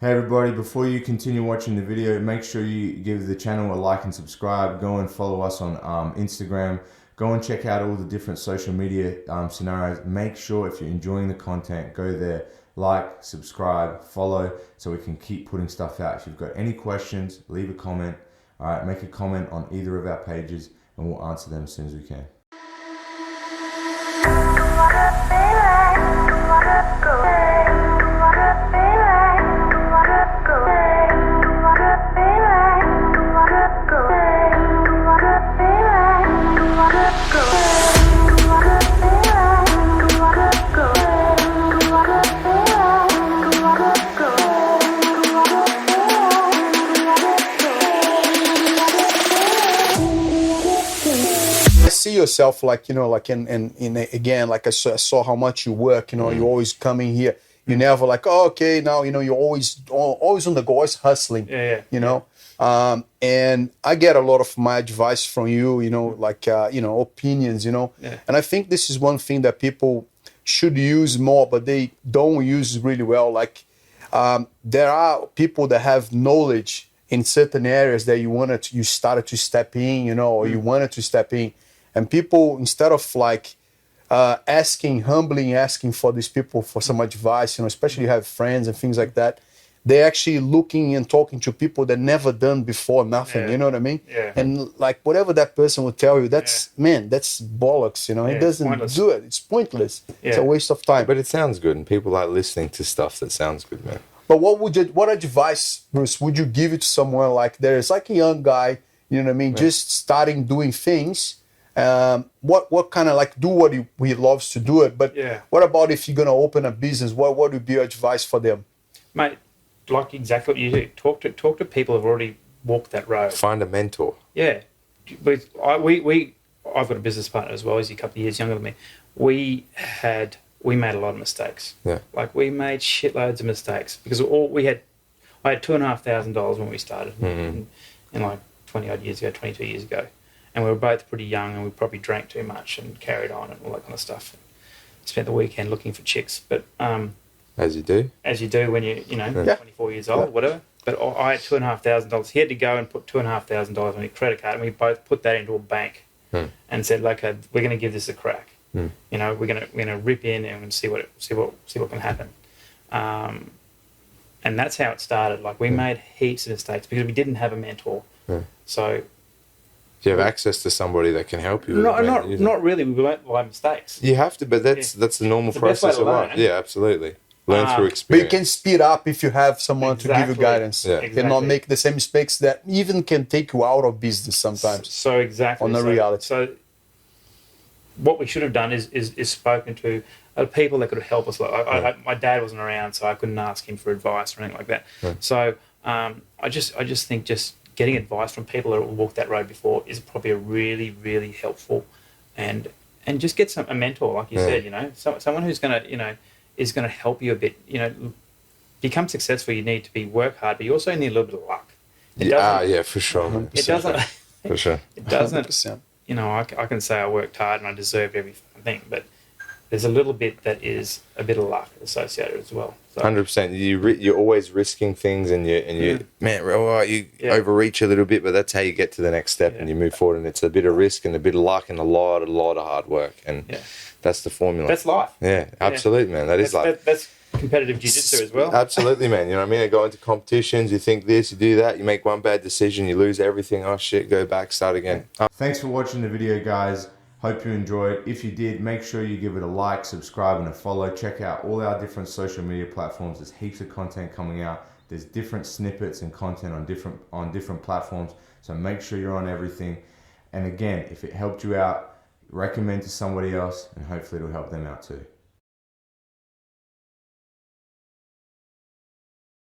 Hey everybody, before you continue watching the video, make sure you give the channel a like and subscribe. Go and follow us on Instagram. Go and check out all the different social media scenarios. Make sure if you're enjoying the content, go there, like, subscribe, follow, so we can keep putting stuff out. If you've got any questions, leave a comment. All right, make a comment on either of our pages and we'll answer them as soon as we can. See yourself like, you know, like in again, like I saw how much you work, you know, you're always coming here, you never like, oh, okay, now, you know, you're always on the go, always hustling, you know. And I get a lot of my advice from you, you know, like, you know, opinions, you know, and I think this is one thing that people should use more, but they don't use really well. Like, there are people that have knowledge in certain areas that you started to step in, you know, or you wanted to step in. And people, instead of like humbly asking for these people for some advice, you know, especially you have friends and things like that, they're actually looking and talking to people that never done before nothing, you know what I mean? And like whatever that person will tell you, that's, man, that's bollocks, you know, he doesn't do it. It's pointless. It's a waste of time. But it sounds good and people like listening to stuff that sounds good, man. But what advice, Bruce, would you give it to someone like there's like a young guy, you know what I mean, just starting doing things? What kind of like do what he loves to do it, but what about if you're gonna open a business? What would be your advice for them, mate? Like exactly what you do. Talk to people who've already walked that road. Find a mentor. Yeah, but I've got a business partner as well. He's a couple of years younger than me. We made a lot of mistakes. Like we made shitloads of mistakes because I had $2,500 when we started in like 20 odd years ago, 22 years ago. And we were both pretty young and we probably drank too much and carried on and all that kind of stuff. Spent the weekend looking for chicks. But as you do. As you do when you're, 24 years old, whatever. But I had $2,500. He had to go and put $2,500 on his credit card and we both put that into a bank and said, like, we're going to give this a crack. You know, we're gonna rip in and see what can happen. And that's how it started. Like we made heaps of mistakes because we didn't have a mentor. So do you have access to somebody that can help you? Not really. We learn by mistakes. You have to, but that's the normal process of life. Yeah, absolutely. Learn through experience. But you can speed up if you have someone to give you guidance. And not make the same mistakes that even can take you out of business sometimes. So exactly. On the reality. So what we should have done is spoken to people that could help us. Like my dad wasn't around, so I couldn't ask him for advice or anything like that. So I just think getting advice from people that have walked that road before is probably a really, really helpful, and just get a mentor, like you said, you know, someone who's gonna, you know, is gonna help you a bit, you know, become successful. You need to work hard, but you also need a little bit of luck. Yeah, for sure. It doesn't. For sure. It doesn't. 100%. You know, I can say I worked hard and I deserved everything, but there's a little bit that is a bit of luck associated as well. 100%. You're always risking things, and you man, you overreach a little bit, but that's how you get to the next step and you move forward. And it's a bit of risk and a bit of luck and a lot of hard work, and that's the formula. That's life. Yeah, absolutely, man. That's life. That's competitive jiu-jitsu as well. Absolutely, man. You know what I mean? I go into competitions, you think this, you do that, you make one bad decision, you lose everything. Oh shit, go back, start again. Thanks for watching the video, guys. Hope you enjoyed. If you did, make sure you give it a like, subscribe, and a follow. Check out all our different social media platforms. There's heaps of content coming out. There's different snippets and content on different platforms. So make sure you're on everything. And again, if it helped you out, recommend to somebody else, and hopefully it'll help them out too.